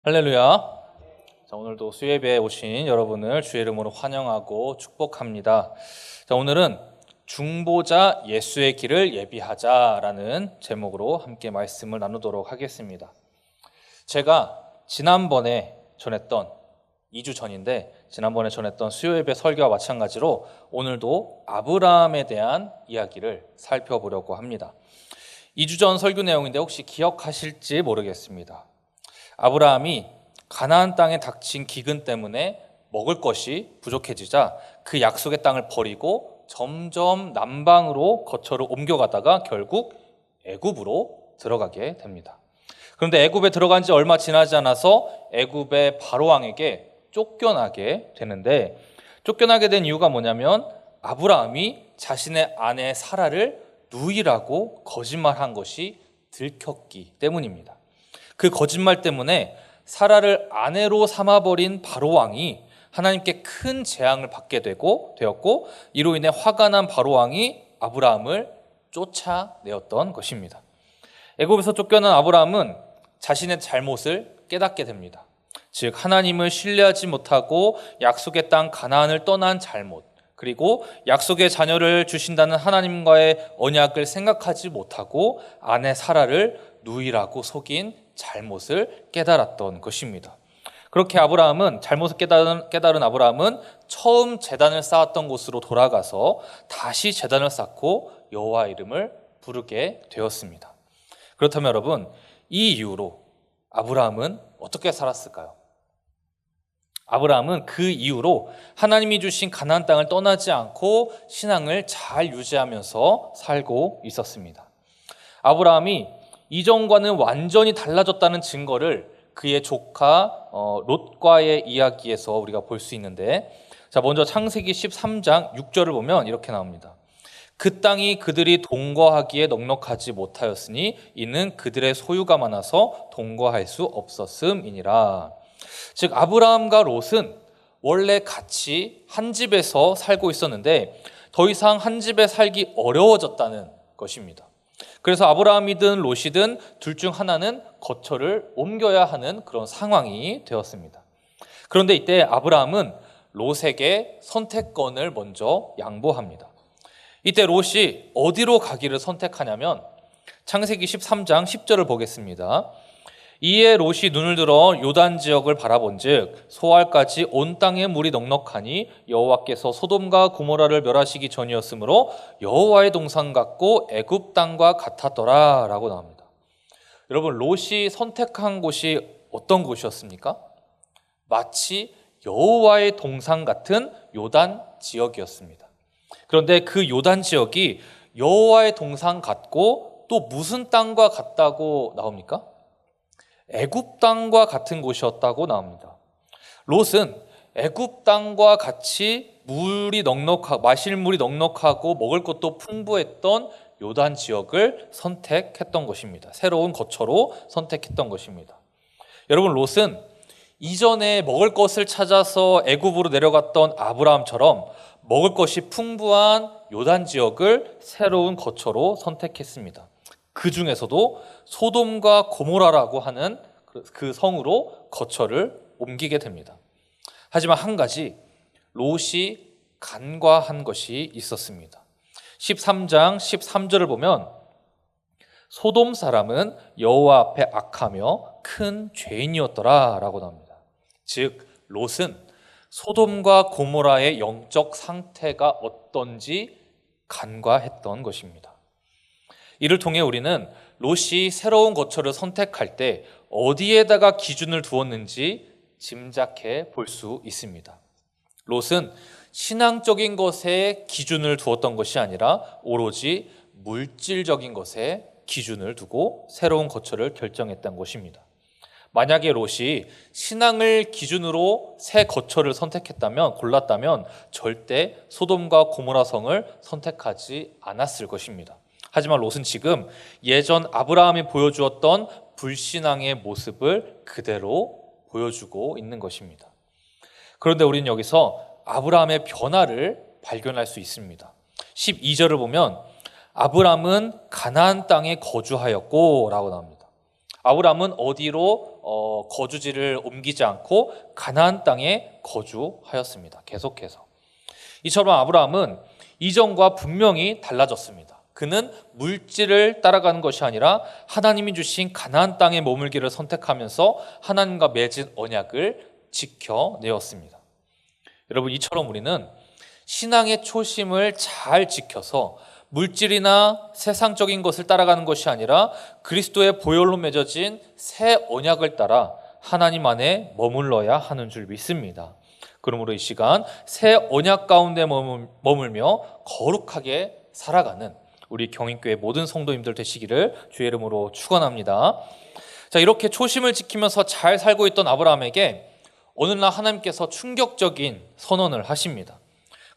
할렐루야. 자, 오늘도 수예배에 오신 여러분을 주의 이름으로 환영하고 축복합니다. 자, 오늘은 중보자 예수의 길을 예비하자라는 제목으로 함께 말씀을 나누도록 하겠습니다. 제가 지난번에 전했던 2주 전인데 지난번에 전했던 수요예배 설교와 마찬가지로 오늘도 아브라함에 대한 이야기를 살펴보려고 합니다. 2주 전 설교 내용인데 혹시 기억하실지 모르겠습니다. 아브라함이 가나안 땅에 닥친 기근 때문에 먹을 것이 부족해지자 그 약속의 땅을 버리고 점점 남방으로 거처를 옮겨가다가 결국 애굽으로 들어가게 됩니다. 그런데 애굽에 들어간 지 얼마 지나지 않아서 애굽의 바로 왕에게 쫓겨나게 되는데, 쫓겨나게 된 이유가 뭐냐면 아브라함이 자신의 아내 사라를 누이라고 거짓말한 것이 들켰기 때문입니다. 그 거짓말 때문에 사라를 아내로 삼아버린 바로 왕이 하나님께 큰 재앙을 받게 되었고, 이로 인해 화가 난 바로 왕이 아브라함을 쫓아내었던 것입니다. 애굽에서 쫓겨난 아브라함은 자신의 잘못을 깨닫게 됩니다. 즉 하나님을 신뢰하지 못하고 약속의 땅 가나안을 떠난 잘못, 그리고 약속의 자녀를 주신다는 하나님과의 언약을 생각하지 못하고 아내 사라를 누이라고 속인 잘못을 깨달았던 것입니다. 그렇게 잘못을 깨달은 아브라함은 처음 제단을 쌓았던 곳으로 돌아가서 다시 제단을 쌓고 여호와 이름을 부르게 되었습니다. 그렇다면 여러분, 이 이후로 아브라함은 어떻게 살았을까요? 아브라함은 그 이후로 하나님이 주신 가나안 땅을 떠나지 않고 신앙을 잘 유지하면서 살고 있었습니다. 아브라함이 이전과는 완전히 달라졌다는 증거를 그의 조카 롯과의 이야기에서 우리가 볼 수 있는데, 자, 먼저 창세기 13장 6절을 보면 이렇게 나옵니다. 그 땅이 그들이 동거하기에 넉넉하지 못하였으니 이는 그들의 소유가 많아서 동거할 수 없었음이니라. 즉 아브라함과 롯은 원래 같이 한 집에서 살고 있었는데 더 이상 한 집에 살기 어려워졌다는 것입니다. 그래서 아브라함이든 롯이든 둘 중 하나는 거처를 옮겨야 하는 그런 상황이 되었습니다. 그런데 이때 아브라함은 롯에게 선택권을 먼저 양보합니다. 이때 롯이 어디로 가기를 선택하냐면 창세기 13장 10절을 보겠습니다. 이에 롯이 눈을 들어 요단 지역을 바라본즉 소알까지 온 땅에 물이 넉넉하니 여호와께서 소돔과 고모라를 멸하시기 전이었으므로 여호와의 동산 같고 애굽 땅과 같았더라 라고 나옵니다. 여러분, 롯이 선택한 곳이 어떤 곳이었습니까? 마치 여호와의 동산 같은 요단 지역이었습니다. 그런데 그 요단 지역이 여호와의 동산 같고 또 무슨 땅과 같다고 나옵니까? 애굽 땅과 같은 곳이었다고 나옵니다. 롯은 애굽 땅과 같이 마실 물이 넉넉하고 먹을 것도 풍부했던 요단 지역을 선택했던 것입니다. 새로운 거처로 선택했던 것입니다. 여러분, 롯은 이전에 먹을 것을 찾아서 애굽으로 내려갔던 아브라함처럼 먹을 것이 풍부한 요단 지역을 새로운 거처로 선택했습니다. 그 중에서도 소돔과 고모라라고 하는 그 성으로 거처를 옮기게 됩니다. 하지만 한 가지 롯이 간과한 것이 있었습니다. 13장 13절을 보면 소돔 사람은 여호와 앞에 악하며 큰 죄인이었더라 라고 나옵니다. 즉 롯은 소돔과 고모라의 영적 상태가 어떤지 간과했던 것입니다. 이를 통해 우리는 롯이 새로운 거처를 선택할 때 어디에다가 기준을 두었는지 짐작해 볼 수 있습니다. 롯은 신앙적인 것에 기준을 두었던 것이 아니라 오로지 물질적인 것에 기준을 두고 새로운 거처를 결정했던 것입니다. 만약에 롯이 신앙을 기준으로 새 거처를 골랐다면 절대 소돔과 고모라 성을 선택하지 않았을 것입니다. 하지만 롯은 지금 예전 아브라함이 보여주었던 불신앙의 모습을 그대로 보여주고 있는 것입니다. 그런데 우리는 여기서 아브라함의 변화를 발견할 수 있습니다. 12절을 보면 아브라함은 가나안 땅에 거주하였고 라고 나옵니다. 아브라함은 어디로 거주지를 옮기지 않고 가나안 땅에 거주하였습니다. 계속해서. 이처럼 아브라함은 이전과 분명히 달라졌습니다. 그는 물질을 따라가는 것이 아니라 하나님이 주신 가나안 땅에 머물기를 선택하면서 하나님과 맺은 언약을 지켜내었습니다. 여러분, 이처럼 우리는 신앙의 초심을 잘 지켜서 물질이나 세상적인 것을 따라가는 것이 아니라 그리스도의 보혈로 맺어진 새 언약을 따라 하나님 안에 머물러야 하는 줄 믿습니다. 그러므로 이 시간 새 언약 가운데 머물며 거룩하게 살아가는 우리 경인교회 모든 성도님들 되시기를 주의 이름으로 축원합니다. 자, 이렇게 초심을 지키면서 잘 살고 있던 아브라함에게 어느 날 하나님께서 충격적인 선언을 하십니다.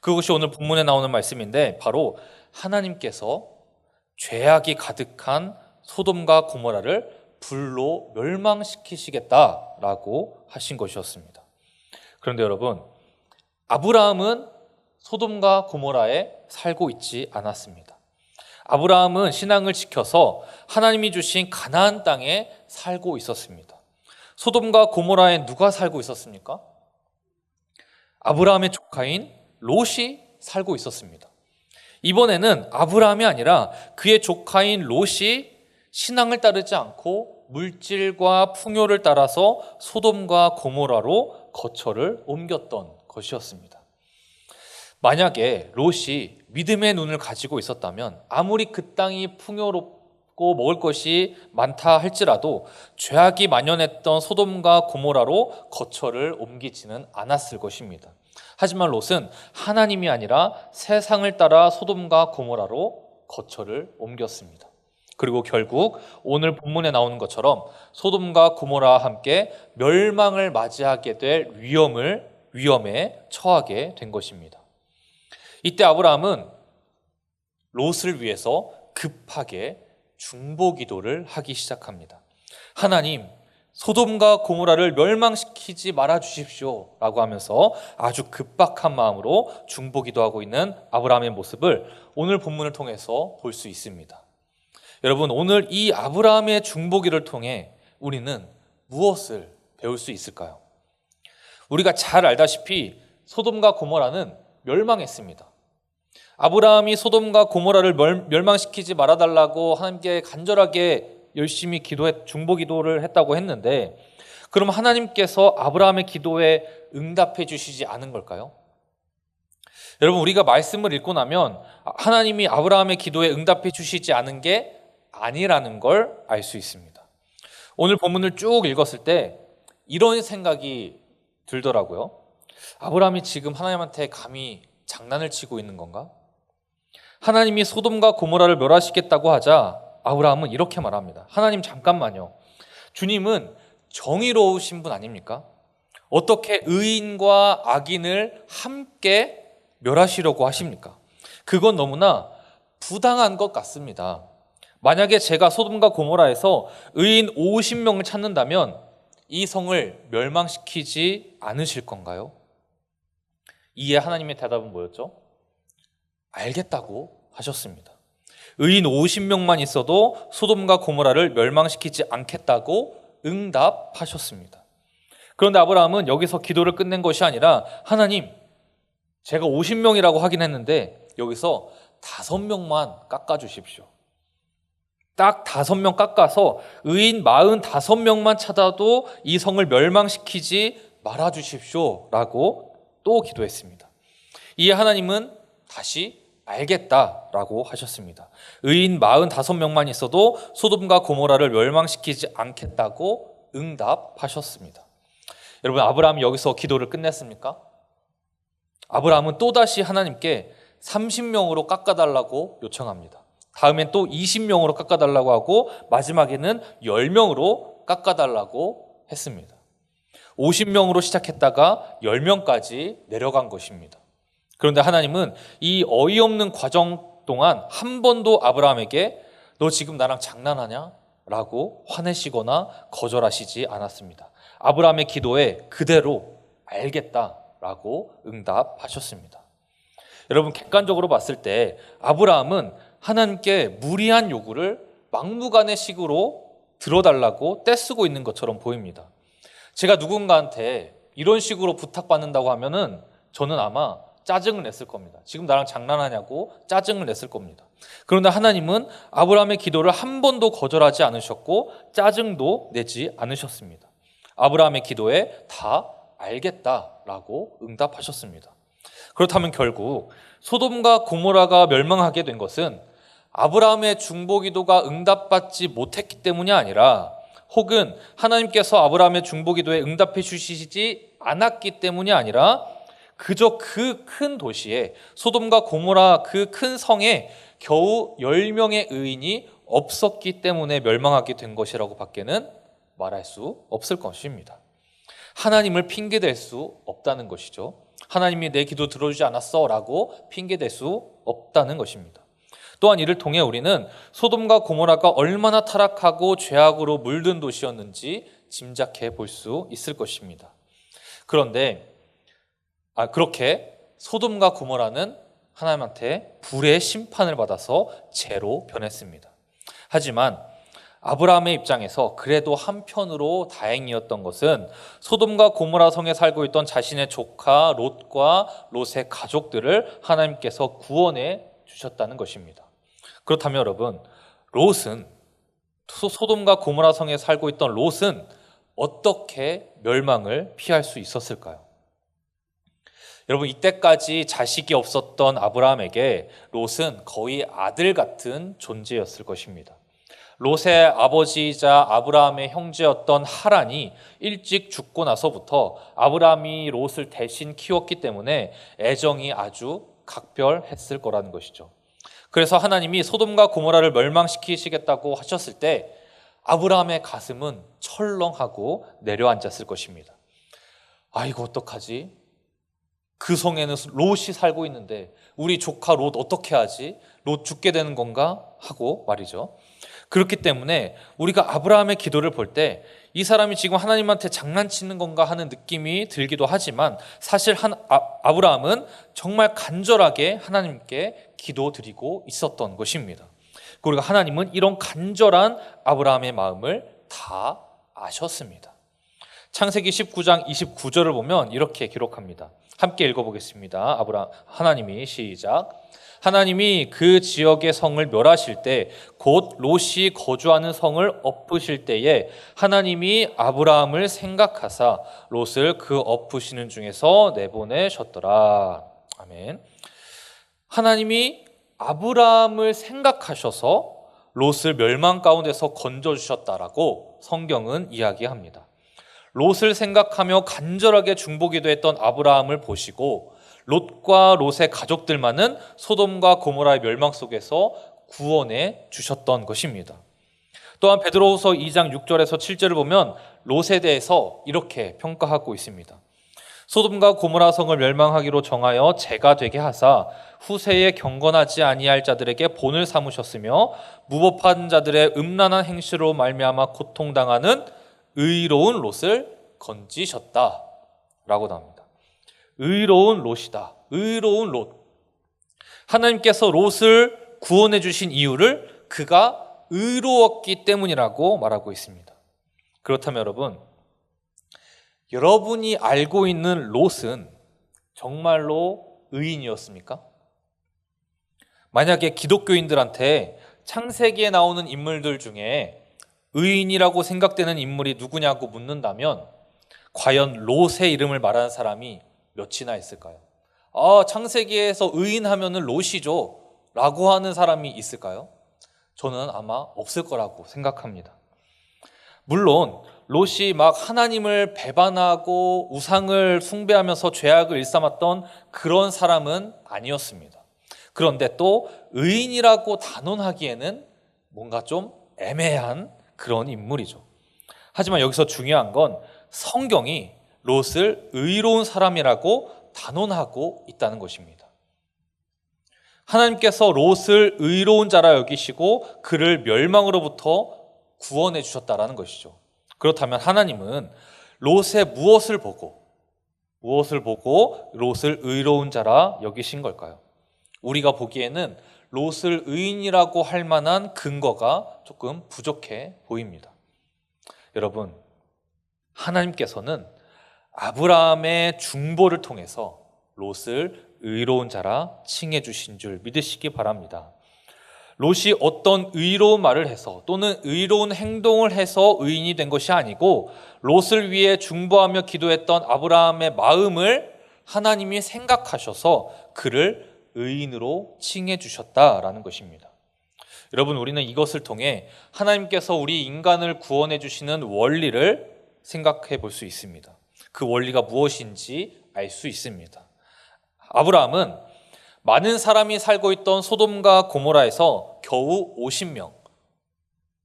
그것이 오늘 본문에 나오는 말씀인데 바로 하나님께서 죄악이 가득한 소돔과 고모라를 불로 멸망시키시겠다라고 하신 것이었습니다. 그런데 여러분, 아브라함은 소돔과 고모라에 살고 있지 않았습니다. 아브라함은 신앙을 지켜서 하나님이 주신 가나안 땅에 살고 있었습니다. 소돔과 고모라에 누가 살고 있었습니까? 아브라함의 조카인 롯이 살고 있었습니다. 이번에는 아브라함이 아니라 그의 조카인 롯이 신앙을 따르지 않고 물질과 풍요를 따라서 소돔과 고모라로 거처를 옮겼던 것이었습니다. 만약에 롯이 믿음의 눈을 가지고 있었다면 아무리 그 땅이 풍요롭고 먹을 것이 많다 할지라도 죄악이 만연했던 소돔과 고모라로 거처를 옮기지는 않았을 것입니다. 하지만 롯은 하나님이 아니라 세상을 따라 소돔과 고모라로 거처를 옮겼습니다. 그리고 결국 오늘 본문에 나오는 것처럼 소돔과 고모라와 함께 멸망을 맞이하게 될 위험에 처하게 된 것입니다. 이때 아브라함은 롯을 위해서 급하게 중보기도를 하기 시작합니다. 하나님, 소돔과 고모라를 멸망시키지 말아 주십시오 라고 하면서 아주 급박한 마음으로 중보기도하고 있는 아브라함의 모습을 오늘 본문을 통해서 볼 수 있습니다. 여러분, 오늘 이 아브라함의 중보기를 통해 우리는 무엇을 배울 수 있을까요? 우리가 잘 알다시피 소돔과 고모라는 멸망했습니다. 아브라함이 소돔과 고모라를 멸망시키지 말아달라고 하나님께 간절하게 열심히 중보기도를 했다고 했는데, 그럼 하나님께서 아브라함의 기도에 응답해 주시지 않은 걸까요? 여러분, 우리가 말씀을 읽고 나면 하나님이 아브라함의 기도에 응답해 주시지 않은 게 아니라는 걸 알 수 있습니다. 오늘 본문을 쭉 읽었을 때 이런 생각이 들더라고요. 아브라함이 지금 하나님한테 감히 장난을 치고 있는 건가? 하나님이 소돔과 고모라를 멸하시겠다고 하자 아브라함은 이렇게 말합니다. 하나님, 잠깐만요. 주님은 정의로우신 분 아닙니까? 어떻게 의인과 악인을 함께 멸하시려고 하십니까? 그건 너무나 부당한 것 같습니다. 만약에 제가 소돔과 고모라에서 의인 50명을 찾는다면 이 성을 멸망시키지 않으실 건가요? 이에 하나님의 대답은 뭐였죠? 알겠다고 하셨습니다. 의인 50명만 있어도 소돔과 고모라를 멸망시키지 않겠다고 응답하셨습니다. 그런데 아브라함은 여기서 기도를 끝낸 것이 아니라 하나님, 제가 50명이라고 하긴 했는데 여기서 5명만 깎아주십시오. 딱 5명 깎아서 의인 45명만 찾아도 이 성을 멸망시키지 말아주십시오 라고 또 기도했습니다. 이에 하나님은 다시 알겠다라고 하셨습니다. 의인 45명만 있어도 소돔과 고모라를 멸망시키지 않겠다고 응답하셨습니다. 여러분, 아브라함이 여기서 기도를 끝냈습니까? 아브라함은 또다시 하나님께 30명으로 깎아달라고 요청합니다. 다음엔 또 20명으로 깎아달라고 하고 마지막에는 10명으로 깎아달라고 했습니다. 50명으로 시작했다가 10명까지 내려간 것입니다. 그런데 하나님은 이 어이없는 과정 동안 한 번도 아브라함에게 너 지금 나랑 장난하냐? 라고 화내시거나 거절하시지 않았습니다. 아브라함의 기도에 그대로 알겠다라고 응답하셨습니다. 여러분, 객관적으로 봤을 때 아브라함은 하나님께 무리한 요구를 막무가내식으로 들어달라고 떼쓰고 있는 것처럼 보입니다. 제가 누군가한테 이런 식으로 부탁받는다고 하면은 저는 아마 짜증을 냈을 겁니다. 지금 나랑 장난하냐고 짜증을 냈을 겁니다. 그런데 하나님은 아브라함의 기도를 한 번도 거절하지 않으셨고 짜증도 내지 않으셨습니다. 아브라함의 기도에 다 알겠다라고 응답하셨습니다. 그렇다면 결국 소돔과 고모라가 멸망하게 된 것은 아브라함의 중보기도가 응답받지 못했기 때문이 아니라 혹은 하나님께서 아브라함의 중보기도에 응답해 주시지 않았기 때문이 아니라 그저 그 큰 도시에 소돔과 고모라 그 큰 성에 겨우 10명의 의인이 없었기 때문에 멸망하게 된 것이라고 밖에는 말할 수 없을 것입니다. 하나님을 핑계댈 수 없다는 것이죠. 하나님이 내 기도 들어주지 않았어 라고 핑계댈 수 없다는 것입니다. 또한 이를 통해 우리는 소돔과 고모라가 얼마나 타락하고 죄악으로 물든 도시였는지 짐작해 볼 수 있을 것입니다. 그런데 그렇게 소돔과 고모라는 하나님한테 불의 심판을 받아서 죄로 변했습니다. 하지만 아브라함의 입장에서 그래도 한편으로 다행이었던 것은 소돔과 고모라 성에 살고 있던 자신의 조카 롯과 롯의 가족들을 하나님께서 구원해 주셨다는 것입니다. 그렇다면 여러분, 롯은 소돔과 고모라 성에 살고 있던 롯은 어떻게 멸망을 피할 수 있었을까요? 여러분, 이때까지 자식이 없었던 아브라함에게 롯은 거의 아들 같은 존재였을 것입니다. 롯의 아버지이자 아브라함의 형제였던 하란이 일찍 죽고 나서부터 아브라함이 롯을 대신 키웠기 때문에 애정이 아주 각별했을 거라는 것이죠. 그래서 하나님이 소돔과 고모라를 멸망시키시겠다고 하셨을 때 아브라함의 가슴은 철렁하고 내려앉았을 것입니다. 이거 어떡하지? 그 성에는 롯이 살고 있는데 우리 조카 롯 어떻게 하지? 롯 죽게 되는 건가? 하고 말이죠. 그렇기 때문에 우리가 아브라함의 기도를 볼 때 이 사람이 지금 하나님한테 장난치는 건가 하는 느낌이 들기도 하지만 사실 아브라함은 정말 간절하게 하나님께 기도드리고 있었던 것입니다. 그리고 하나님은 이런 간절한 아브라함의 마음을 다 아셨습니다. 창세기 19장 29절을 보면 이렇게 기록합니다. 함께 읽어보겠습니다. 하나님이 시작. 하나님이 그 지역의 성을 멸하실 때 곧 롯이 거주하는 성을 엎으실 때에 하나님이 아브라함을 생각하사 롯을 그 엎으시는 중에서 내보내셨더라. 아멘. 하나님이 아브라함을 생각하셔서 롯을 멸망 가운데서 건져주셨다라고 성경은 이야기합니다. 롯을 생각하며 간절하게 중보기도했던 아브라함을 보시고 롯과 롯의 가족들만은 소돔과 고모라의 멸망 속에서 구원해 주셨던 것입니다. 또한 베드로후서 2장 6절에서 7절을 보면 롯에 대해서 이렇게 평가하고 있습니다. 소돔과 고모라 성을 멸망하기로 정하여 죄가 되게 하사 후세에 경건하지 아니할 자들에게 본을 삼으셨으며 무법한 자들의 음란한 행실로 말미암아 고통당하는 의로운 롯을 건지셨다 라고 나옵니다. 의로운 롯이다. 의로운 롯. 하나님께서 롯을 구원해 주신 이유를 그가 의로웠기 때문이라고 말하고 있습니다. 그렇다면 여러분이 알고 있는 롯은 정말로 의인이었습니까? 만약에 기독교인들한테 창세기에 나오는 인물들 중에 의인이라고 생각되는 인물이 누구냐고 묻는다면 과연 롯의 이름을 말하는 사람이 몇이나 있을까요? 창세기에서 의인하면은 롯이죠 라고 하는 사람이 있을까요? 저는 아마 없을 거라고 생각합니다. 물론 롯이 막 하나님을 배반하고 우상을 숭배하면서 죄악을 일삼았던 그런 사람은 아니었습니다. 그런데 또 의인이라고 단언하기에는 뭔가 좀 애매한 그런 인물이죠. 하지만 여기서 중요한 건 성경이 롯을 의로운 사람이라고 단언하고 있다는 것입니다. 하나님께서 롯을 의로운 자라 여기시고 그를 멸망으로부터 구원해 주셨다라는 것이죠. 그렇다면 하나님은 롯의 무엇을 보고 롯을 의로운 자라 여기신 걸까요? 우리가 보기에는 롯을 의인이라고 할 만한 근거가 조금 부족해 보입니다. 여러분, 하나님께서는 아브라함의 중보를 통해서 롯을 의로운 자라 칭해 주신 줄 믿으시기 바랍니다. 롯이 어떤 의로운 말을 해서 또는 의로운 행동을 해서 의인이 된 것이 아니고 롯을 위해 중보하며 기도했던 아브라함의 마음을 하나님이 생각하셔서 그를 의인으로 칭해 주셨다라는 것입니다. 여러분, 우리는 이것을 통해 하나님께서 우리 인간을 구원해 주시는 원리를 생각해 볼 수 있습니다. 그 원리가 무엇인지 알 수 있습니다. 아브라함은 많은 사람이 살고 있던 소돔과 고모라에서 겨우 50명,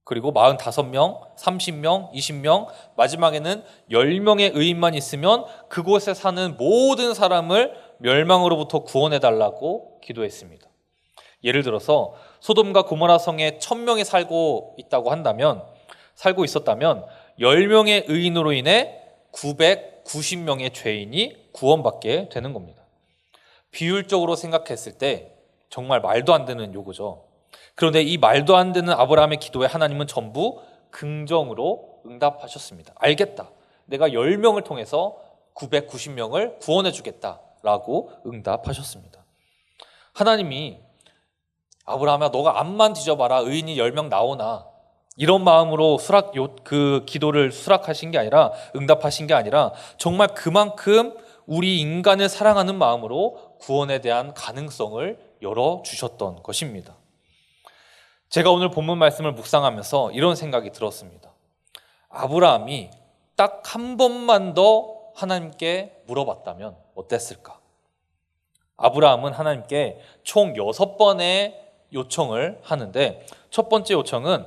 그리고 45명, 30명, 20명, 마지막에는 10명의 의인만 있으면 그곳에 사는 모든 사람을 멸망으로부터 구원해달라고 기도했습니다. 예를 들어서 소돔과 고모라 성에 1000명이 살고 있었다면 10명의 의인으로 인해 990명의 죄인이 구원받게 되는 겁니다. 비율적으로 생각했을 때 정말 말도 안 되는 요구죠. 그런데 이 말도 안 되는 아브라함의 기도에 하나님은 전부 긍정으로 응답하셨습니다. 알겠다. 내가 10명을 통해서 990명을 구원해 주겠다라고 응답하셨습니다. 하나님이 아브라함아, 너가 앞만 뒤져봐라. 의인이 10명 나오나. 이런 마음으로 그 기도를 수락하신 게 아니라, 응답하신 게 아니라 정말 그만큼 우리 인간을 사랑하는 마음으로 구원에 대한 가능성을 열어주셨던 것입니다. 제가 오늘 본문 말씀을 묵상하면서 이런 생각이 들었습니다. 아브라함이 딱 한 번만 더 하나님께 물어봤다면 어땠을까? 아브라함은 하나님께 총 6번의 요청을 하는데, 첫 번째 요청은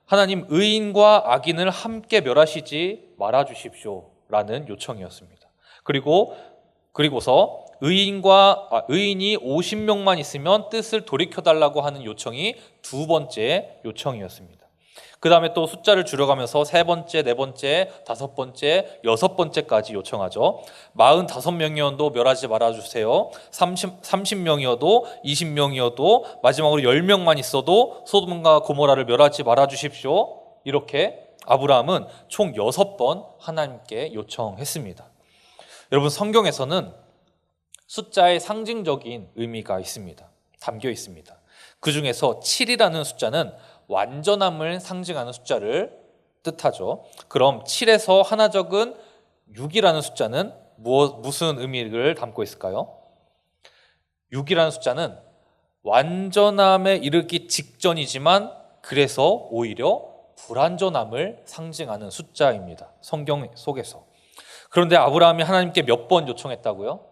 하나님, 의인과 악인을 함께 멸하시지 말아주십시오 라는 요청이었습니다. 그리고서 의인이 50명만 있으면 뜻을 돌이켜달라고 하는 요청이 두 번째 요청이었습니다. 그 다음에 또 숫자를 줄여가면서 3번째, 4번째, 5번째, 6번째까지 요청하죠. 45명이어도 멸하지 말아주세요. 30명이어도 20명이어도 마지막으로 10명만 있어도 소돔과 고모라를 멸하지 말아주십시오. 이렇게 아브라함은 총 6번 하나님께 요청했습니다. 여러분, 성경에서는 숫자에 상징적인 의미가 담겨 있습니다. 그 중에서 7이라는 숫자는 완전함을 상징하는 숫자를 뜻하죠. 그럼 7에서 하나 적은 6이라는 숫자는 무슨 의미를 담고 있을까요? 6이라는 숫자는 완전함에 이르기 직전이지만 그래서 오히려 불완전함을 상징하는 숫자입니다. 성경 속에서. 그런데 아브라함이 하나님께 몇 번 요청했다고요?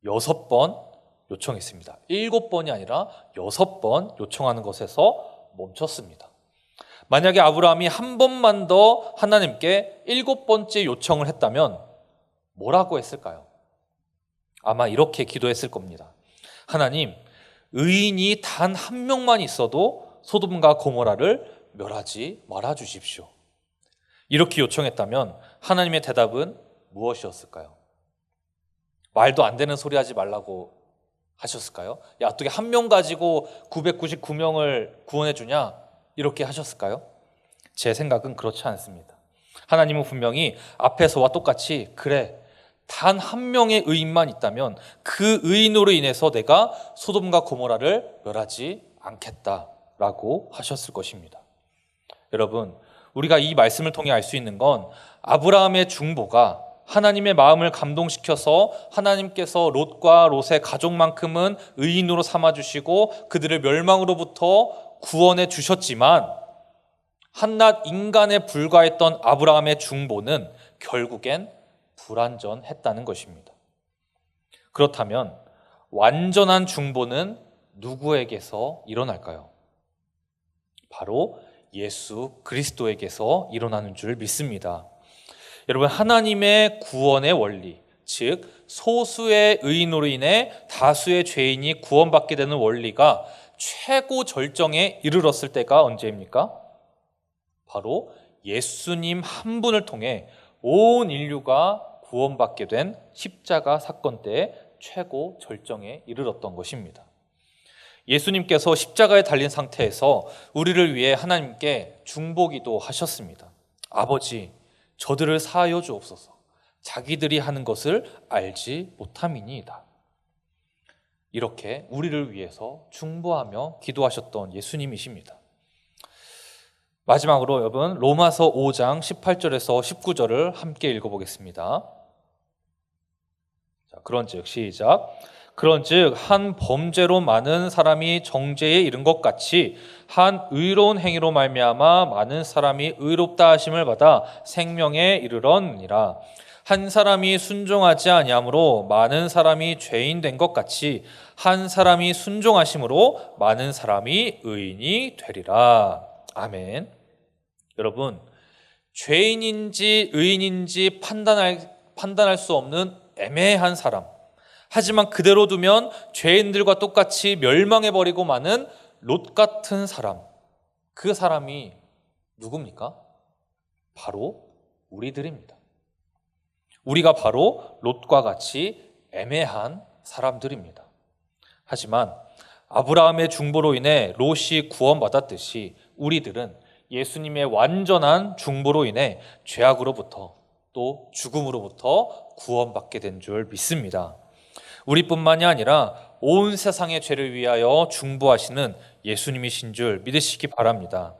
6번 요청했습니다. 7번이 아니라 6번 요청하는 것에서 멈췄습니다. 만약에 아브라함이 한 번만 더 하나님께 7번째 요청을 했다면 뭐라고 했을까요? 아마 이렇게 기도했을 겁니다. 하나님, 의인이 단 한 명만 있어도 소돔과 고모라를 멸하지 말아 주십시오. 이렇게 요청했다면 하나님의 대답은 무엇이었을까요? 말도 안 되는 소리 하지 말라고 하셨을까요? 야, 어떻게 한 명 가지고 999명을 구원해 주냐? 이렇게 하셨을까요? 제 생각은 그렇지 않습니다. 하나님은 분명히 앞에서와 똑같이, 그래, 단 한 명의 의인만 있다면 그 의인으로 인해서 내가 소돔과 고모라를 멸하지 않겠다라고 하셨을 것입니다. 여러분, 우리가 이 말씀을 통해 알 수 있는 건 아브라함의 중보가 하나님의 마음을 감동시켜서 하나님께서 롯과 롯의 가족만큼은 의인으로 삼아주시고 그들을 멸망으로부터 구원해 주셨지만, 한낱 인간에 불과했던 아브라함의 중보는 결국엔 불완전했다는 것입니다. 그렇다면 완전한 중보는 누구에게서 일어날까요? 바로 예수 그리스도에게서 일어나는 줄 믿습니다. 여러분, 하나님의 구원의 원리, 즉 소수의 의인으로 인해 다수의 죄인이 구원받게 되는 원리가 최고 절정에 이르렀을 때가 언제입니까? 바로 예수님 한 분을 통해 온 인류가 구원받게 된 십자가 사건 때의 최고 절정에 이르렀던 것입니다. 예수님께서 십자가에 달린 상태에서 우리를 위해 하나님께 중보기도 하셨습니다. 아버지, 저들을 사하여 주옵소서. 자기들이 하는 것을 알지 못함이니이다. 이렇게 우리를 위해서 중보하며 기도하셨던 예수님이십니다. 마지막으로 여러분, 로마서 5장 18절에서 19절을 함께 읽어보겠습니다. 자, 그런즉 시작. 그런즉 한 범죄로 많은 사람이 정죄에 이른 것 같이 한 의로운 행위로 말미암아 많은 사람이 의롭다 하심을 받아 생명에 이르러니라. 한 사람이 순종하지 아니함으로 많은 사람이 죄인 된 것 같이 한 사람이 순종하심으로 많은 사람이 의인이 되리라. 아멘. 여러분, 죄인인지 의인인지 판단할 수 없는 애매한 사람, 하지만 그대로 두면 죄인들과 똑같이 멸망해버리고 마는 롯 같은 사람, 그 사람이 누굽니까? 바로 우리들입니다. 우리가 바로 롯과 같이 애매한 사람들입니다. 하지만 아브라함의 중보로 인해 롯이 구원받았듯이 우리들은 예수님의 완전한 중보로 인해 죄악으로부터 또 죽음으로부터 구원받게 된 줄 믿습니다. 우리뿐만이 아니라 온 세상의 죄를 위하여 중보하시는 예수님이신 줄 믿으시기 바랍니다.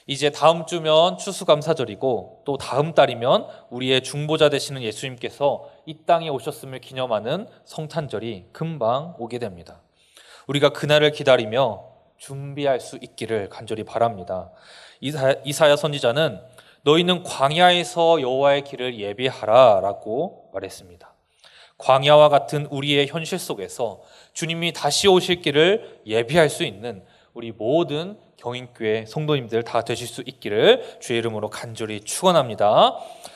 이제 다음 주면 추수감사절이고 또 다음 달이면 우리의 중보자 되시는 예수님께서 이 땅에 오셨음을 기념하는 성탄절이 금방 오게 됩니다. 우리가 그날을 기다리며 준비할 수 있기를 간절히 바랍니다. 이사야 선지자는 너희는 광야에서 여호와의 길을 예비하라 라고 말했습니다. 광야와 같은 우리의 현실 속에서 주님이 다시 오실 길을 예비할 수 있는 우리 모든 경인교회 성도님들 다 되실 수 있기를 주의 이름으로 간절히 축원합니다.